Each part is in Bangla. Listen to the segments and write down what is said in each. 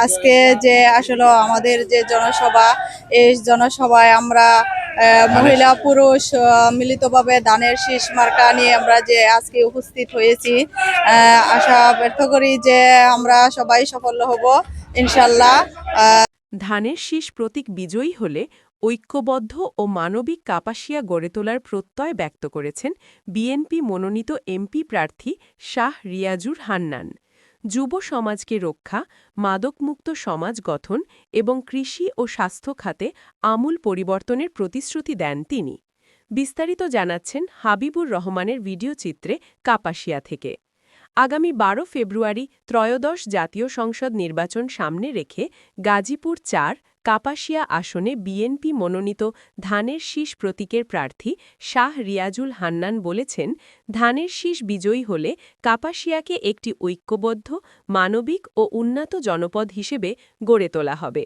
আজকে যে আসলে আমাদের যে জনসভা, এই জনসভায় আমরা মহিলা পুরুষ মিলিতভাবে ধানের শীষ মার্কা নিয়ে আমরা যে আজকে উপস্থিত হয়েছি, আশা ব্যর্থ করি যে আমরা সবাই সফল হব ইনশাল্লাহ। ধানের শীষ প্রতীক বিজয়ী হলে ঐক্যবদ্ধ ও মানবিক কাপাসিয়া গড়ে তোলার প্রত্যয় ব্যক্ত করেছেন বিএনপি মনোনীত এমপি প্রার্থী শাহ রিয়াজুর হান্নান। যুব সমাজকে রক্ষা, মাদকমুক্ত সমাজ গঠন এবং কৃষি ও স্বাস্থ্য খাতে আমূল পরিবর্তনের প্রতিশ্রুতি দেন তিনি। বিস্তারিত জানাচ্ছেন হাবিবুর রহমানের ভিডিও চিত্রে কাপাসিয়া থেকে। আগামী ১২ ফেব্রুয়ারি ত্রয়োদশ জাতীয় সংসদ নির্বাচন সামনে রেখে গাজীপুর ৪ কাপাসিয়া আসনে বিএনপি মনোনীত ধানের শীষ প্রতীকের প্রার্থী শাহ রিয়াজুল হান্নান বলেছেন, ধানের শীষ বিজয়ী হলে কাপাসিয়াকে একটি ঐক্যবদ্ধ, মানবিক ও উন্নত জনপদ হিসেবে গড়ে তোলা হবে।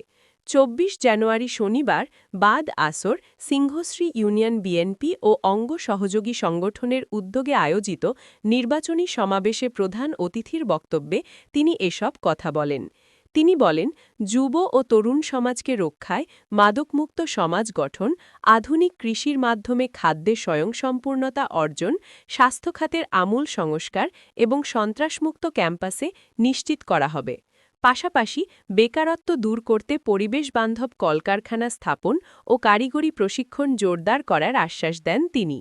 ২৪ জানুয়ারি শনিবার বাদ আসর সিংহশ্রী ইউনিয়ন বিএনপি ও অঙ্গ সহযোগী সংগঠনের উদ্যোগে আয়োজিত নির্বাচনী সমাবেশে প্রধান অতিথির বক্তব্যে তিনি এসব কথা বলেন। তিনি বলেন, যুব ও তরুণ সমাজকে রক্ষায়, মাদকমুক্ত সমাজ গঠন, আধুনিক কৃষির মাধ্যমে খাদ্যে স্বয়ংসম্পূর্ণতা অর্জন, স্বাস্থ্যখাতের আমূল সংস্কার এবং সন্ত্রাসমুক্ত ক্যাম্পাসে নিশ্চিত করা হবে। পাশাপাশি বেকারত্ব দূর করতে পরিবেশবান্ধব কলকারখানা স্থাপন ও কারিগরি প্রশিক্ষণ জোরদার করার আশ্বাস দেন তিনি।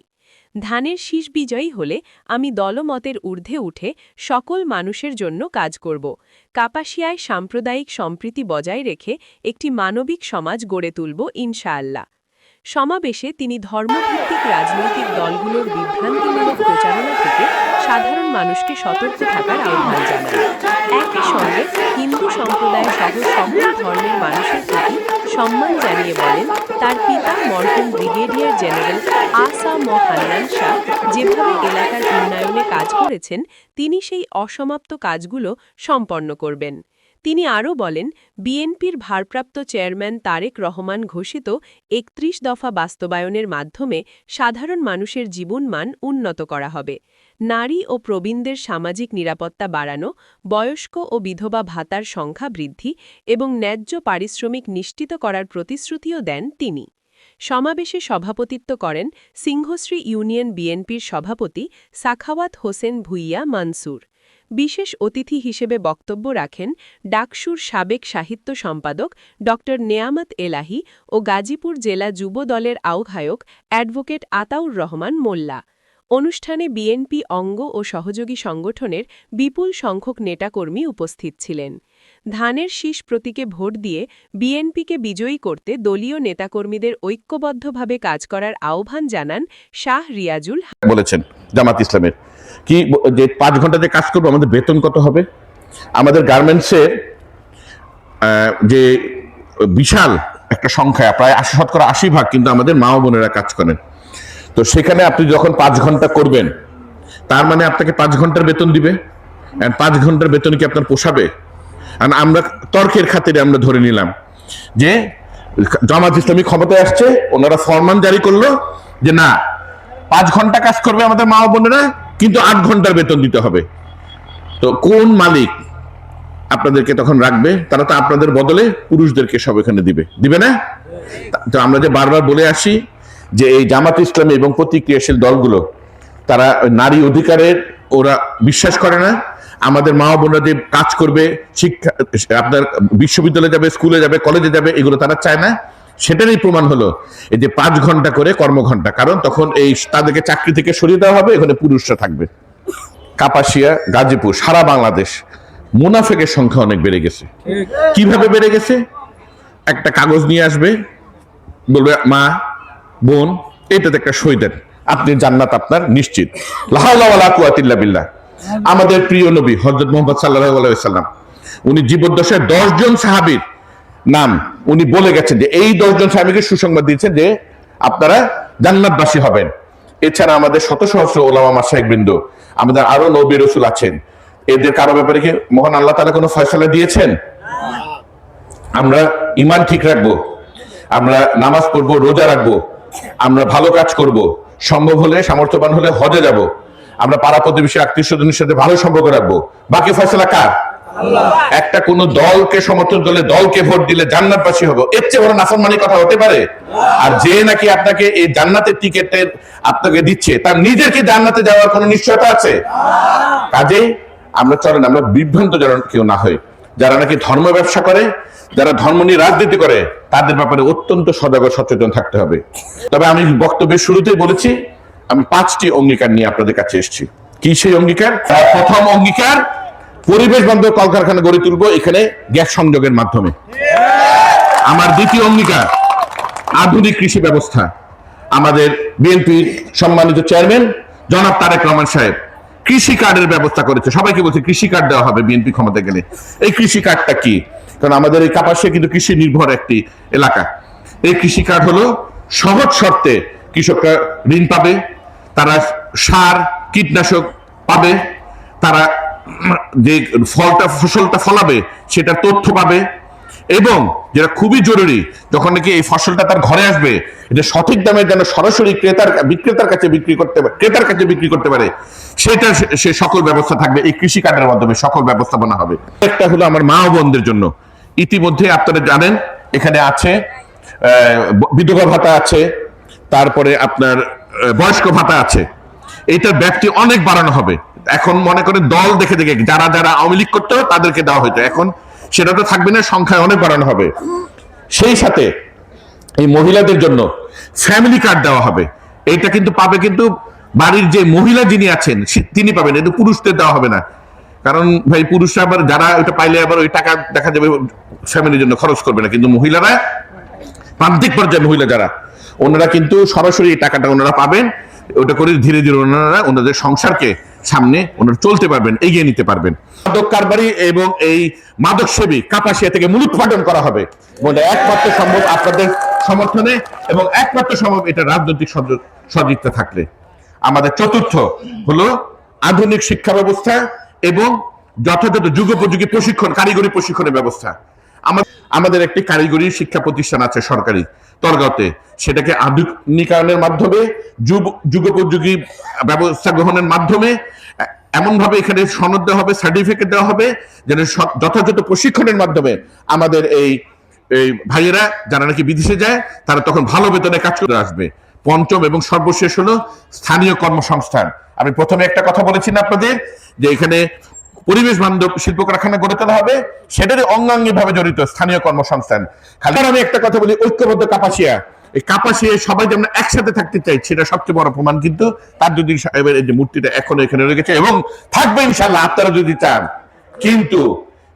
ধানের শীষ বিজয়ী হলে আমি দলমতের ঊর্ধ্বে উঠে সকল মানুষের জন্য কাজ করব। কাপাসিয়ায় সাম্প্রদায়িক সম্প্রীতি বজায় রেখে একটি মানবিক সমাজ গড়ে তুলব ইনশাআল্লাহ। সমাবেশে তিনি ধর্মভিত্তিক রাজনৈতিক দলগুলোর বিভ্রান্তিমূলক প্রচারণা থেকে সাধারণ মানুষকে সতর্ক থাকার আহ্বান জানান। একই সঙ্গে হিন্দু সম্প্রদায় সহ সকল ধর্মের মানুষের প্রতি সম্মান জানিয়ে বলেন, তার পিতা মরহুম ব্রিগেডিয়ার জেনারেল আসা ম হান্নান শাহ যেভাবে এলাকার উন্নয়নে কাজ করেছেন, তিনি সেই অসমাপ্ত কাজগুলো সম্পন্ন করবেন। তিনি আরও বলেন, বিএনপির ভারপ্রাপ্ত চেয়ারম্যান তারেক রহমান ঘোষিত ৩১ দফা বাস্তবায়নের মাধ্যমে সাধারণ মানুষের জীবনমান উন্নত করা হবে। নারী ও প্রবীণদের সামাজিক নিরাপত্তা বাড়ানো, বয়স্ক ও বিধবা ভাতার সংখ্যা বৃদ্ধি এবং ন্যায্য পারিশ্রমিক নিশ্চিত করার প্রতিশ্রুতিও দেন তিনি। সমাবেশে সভাপতিত্ব করেন সিংহশ্রী ইউনিয়ন বিএনপির সভাপতি সাখাওয়াত হোসেন ভুইয়া মানসুর। বিশেষ অতিথি হিসেবে বক্তব্য রাখেন ডাকসুর সাবেক সাহিত্য সম্পাদক ড নেয়ামত এলাহি ও গাজীপুর জেলা যুব দলের আহ্বায়ক অ্যাডভোকেট আতাউর রহমান মোল্লা। অনুষ্ঠানে বিএনপি অঙ্গ ও সহযোগী সংগঠনের বিপুল সংখ্যক নেতাকর্মী উপস্থিত ছিলেন। ধানের শীষ প্রতীকে ভোট দিয়ে বিএনপিকে বিজয়ী করতে দলীয় নেতাকর্মীদের ঐক্যবদ্ধভাবে কাজ করার আহ্বান জানান শাহ রিয়াজুল বলেছেন জামাত ইসলামের কি যে ৫ ঘন্টা যে কাজ করবো আমাদের বেতন কত হবে। আমাদের গার্মেন্টসে যে বিশাল একটা সংখ্যা, প্রায় ৮০% কিন্তু আমাদের মা ও বোনেরা কাজ করেন। তো সেখানে আপনি যখন ৫ ঘন্টা করবেন, তার মানে আপনাকে ৫ ঘন্টার বেতন দিবে। ৫ ঘন্টার বেতন কি আপনার পোষাবে? আমরা তর্কের খাতিরে আমরা ধরে নিলাম যে জামাত ইসলামী ক্ষমতায় আসছে, ওনারা ফরমান জারি করলো যে না, ৫ ঘন্টা কাজ করবে আমাদের মা ও বোনেরা, কিন্তু ৮ ঘন্টার বেতন দিতে হবে। তো কোন মালিক আপনাদেরকে তখন রাখবে? তারা তো আপনাদের বদলে পুরুষদেরকে সব এখানে দিবে না? তো আমরা যে বারবার বলে আসি যে এই জামাত ইসলামী এবং প্রতিক্রিয়াশীল দলগুলো, তারা নারী অধিকারের ওরা বিশ্বাস করে না। আমাদের মা বোনরা যে কাজ করবে, শিক্ষা, আপনার বিশ্ববিদ্যালয়ে যাবে, স্কুলে যাবে, কলেজে যাবে, এগুলো তারা চায় না। সেটারই প্রমাণ হলো এই যে ৫ ঘন্টা করে কর্মঘণ্টা, কারণ তখন এই তাদেরকে চাকরি থেকে সরিয়ে দেওয়া হবে, এখানে পুরুষরা থাকবে। কাপাসিয়া, গাজীপুর, সারা বাংলাদেশ মুনাফেকের সংখ্যা অনেক বেড়ে গেছে। কিভাবে বেড়ে গেছে? একটা কাগজ নিয়ে আসবে, বলবে মা বোন এটাতে একটা সই দেন, আপনি জান্নাত আপনার নিশ্চিত। লা হাওলা ওয়ালা কুওয়াতা ইল্লা বিল্লাহ। আমাদের প্রিয় নবী হযরত মুহাম্মদ সাল্লাল্লাহু আলাইহি ওয়াসাল্লাম উনি জীবদ্দশায় ১০ জন সাহাবীর নাম উনি বলে গেছেন যে এই ১০ জন সাহাবীকে সুসংবাদ দিয়েছেন যে আপনারা জান্নাতবাসী হবেন। এছাড়া আমাদের শত সহস্র ওলামা মাশায়েখ বৃন্দ, আমাদের আরো নবী রাসূল আছেন, এদের কারো ব্যাপারে কি মহান আল্লাহ তাআলা কোনো ফয়সালা দিয়েছেন? আমরা ঈমান ঠিক রাখবো, আমরা নামাজ পড়বো, রোজা রাখবো, আমরা ভালো কাজ করব, সম্ভব হলে সামর্থ্যবান হলে হজে যাব, আমরা পাড়া প্রতিবেশী আত্মীয় স্বজনের সাথে ভালো সম্পর্ক রাখবো। বাকি ফয়সালা কার? একটা কোন দলকে সমর্থন করলে, দলকে ভোট দিলে জান্নাতবাসী হবো, এর চেয়ে বড় নাফরমানি কথা হতে পারে? আর যে নাকি আপনাকে এই জান্নাতের টিকেটের আপনাকে দিচ্ছে, তার নিজের কি জান্নাতে যাওয়ার কোনো নিশ্চয়তা আছে? কাজেই আমরা চলেন আমরা বিভ্রান্ত যেন কেউ না হয়। যারা নাকি ধর্ম ব্যবসা করে, যারা ধর্ম নিয়ে রাজনীতি করে, তাদের ব্যাপারে অত্যন্ত সজাগ ও সচেতন থাকতে হবে। তবে আমি বক্তব্যের শুরুতেই বলেছি, আমি 5টি অঙ্গীকার নিয়ে আপনাদের কাছে এসেছি। কি সেই অঙ্গীকার? প্রথম অঙ্গীকার, পরিবেশ বান্ধব কলকারখানা গড়ে তুলবো এখানে গ্যাস সংযোগের মাধ্যমে। আমার দ্বিতীয় অঙ্গীকার, আধুনিক কৃষি ব্যবস্থা। আমাদের বিএনপির সম্মানিত চেয়ারম্যান জনাব তারেক রহমান সাহেব কৃষি কার্ডের ব্যবস্থা করেছে। সবাইকে বলছে কৃষি কার্ড দেওয়া হবে বিএনপি ক্ষমতা গেলে। এই কৃষি কার্ডটা কি? কারণ আমাদের এই কাপাসিয়া কিন্তু কৃষি নির্ভর একটি এলাকা। এই কৃষি কার্ড হলো সহজ শর্তে কৃষকরা ঋণ পাবে, তারা সার কীটনাশক পাবে, তারা যে ফসলটা ফলাবে সেটার তথ্য পাবে, এবং যেটা খুবই জরুরি, যখন নাকি এই ফসলটা তার ঘরে আসবে, এটা সঠিক দামে যেন সরাসরি বিক্রেতার কাছে বিক্রি করতে পারে, সেটা সে সকল ব্যবস্থা থাকবে এই কৃষি কার্ডের মাধ্যমে, সকল ব্যবস্থাপনা হবে। একটা হলো আমার মা ও বোনদের জন্য। ইতিমধ্যে আপনারা জানেন এখানে আছে বিধবা ভাতা আছে, তারপরে আপনার বয়স্ক ভাতা আছে। এইটার ব্যাপ্তি অনেক বাড়ানো হবে। এখন মনে করে দল দেখে দেখে যারা যারা আওয়ামী লীগ করতে হবে তাদেরকে দেওয়া হইতো, এখন সেটা তো থাকবে না, সংখ্যায় অনেক বাড়ানো হবে। সেই সাথে এই মহিলাদের জন্য ফ্যামিলি কার্ড দেওয়া হবে। এইটা কিন্তু পাবে কিন্তু বাড়ির যে মহিলা যিনি আছেন তিনি পাবেন, এটা পুরুষদের দেওয়া হবে না। কারণ ভাই পুরুষরা আবার যারা ওইটা পাইলে আবার ওই টাকা দেখা যাবে ফ্যামিলির জন্য খরচ করবে না, কিন্তু মহিলারা প্রান্তিক পর্যায়ে মহিলা যারা, ওনারা কিন্তু সরাসরি এই টাকাটা ওনারা পাবেন। ওটা করে ধীরে ধীরে ওনারা ওনাদের সংসারকে সামনে ওনারা চলতে পারবেন, এগিয়ে নিতে পারবেন। মাদক কারবারি এবং এই মাদক সেবী কাপাসিয়া থেকে মূলোৎপাটন করা হবে, বলে একমাত্র সম্ভব আপনাদের সমর্থনে, এবং একমাত্র সম্ভব এটা রাজনৈতিক সদিচ্ছা থাকলে। আমাদের চতুর্থ হলো আধুনিক শিক্ষা ব্যবস্থা এবং যথাযথ যুগোপযোগী প্রশিক্ষণ, কারিগরি প্রশিক্ষণের ব্যবস্থা। আমাদের একটি কারিগরি শিক্ষা প্রতিষ্ঠান আছে সরকারি তরগাঁওতে, সেটাকে আধুনিকায়নের মাধ্যমে যুগোপযোগী ব্যবস্থা গ্রহণের মাধ্যমে এমন ভাবে এখানে সনদ দেওয়া হবে, সার্টিফিকেট দেওয়া হবে, যেন যথাযথ প্রশিক্ষণের মাধ্যমে আমাদের এই ভাইয়েরা যারা নাকি বিদেশে যায় তারা তখন ভালো বেতনে কাজ করে আসবে। পঞ্চম এবং সর্বশেষ হলো স্থানীয় কর্মসংস্থান। আমি প্রথমে একটা কথা বলেছি না আপনাদের, যে এখানে পরিবেশ বান্ধব শিল্প কারখানা গড়ে তোলা হবে, সেটারই অঙ্গাঙ্গি ভাবে জড়িত স্থানীয় কর্মসংস্থান। খালি আমি একটা কথা বলি, ঐক্যবদ্ধ কাপাসিয়া, এই কাপাসিয়া সবাই যেমন একসাথে থাকতে চাই, সেটা সবচেয়ে বড় প্রমাণ কিন্তু তাজউদ্দিন সাহেবের এই যে মূর্তিটা এখনো এখানে রয়ে গেছে এবং থাকবে ইনশাআল্লাহ, আপনারা যদি চান। কিন্তু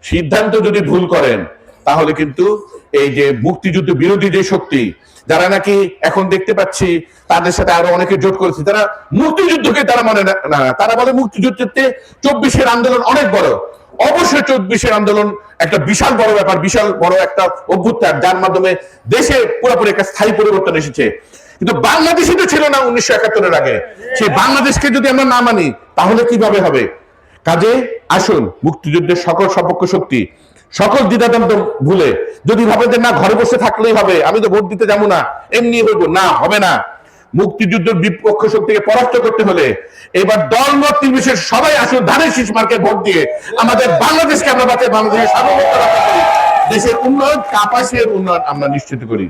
সিদ্ধান্ত যদি ভুল করেন তাহলে কিন্তু এই যে মুক্তিযুদ্ধ বিরোধী যে শক্তি, যারা নাকি এখন দেখতে পাচ্ছি তাদের সাথে আরো অনেকে জোট করেছে, তারা মুক্তিযুদ্ধকে তারা মানে না, তারা বলে মুক্তিযুদ্ধে 24-এর আন্দোলন অনেক বড়। অবশ্যই 24-এর আন্দোলন একটা বিশাল বড় ব্যাপার, বিশাল বড় একটা অভ্যুত্থান, যার মাধ্যমে দেশে পুরোপুরি একটা স্থায়ী পরিবর্তন এসেছে। কিন্তু বাংলাদেশই তো ছিল না 1971-এর আগে। সেই বাংলাদেশকে যদি আমরা না মানি তাহলে কিভাবে হবে? কাজে আসুন মুক্তিযুদ্ধের সকল সপক্ষ শক্তি, সকল দ্বিধাদ্বন্দ্ব ভুলে যদি ভাবে যে না ঘরে বসে থাকলেই হবে, আমি তো ভোট দিতে যাবো না, এমনি হইব না, হবে না। মুক্তিযুদ্ধের বিপক্ষ শক্তিকে পরাস্ত করতে হলে এবার দল মত নির্বিশেষে সবাই আসুন ধানের শীষ মার্কে ভোট দিয়ে আমাদের বাংলাদেশকে আমরা বাঁচাই, বাংলাদেশের সার্বভৌমত্ব রক্ষা করি, দেশের উন্নয়ন, কাপাসিয়ার উন্নয়ন আমরা নিশ্চিত করি।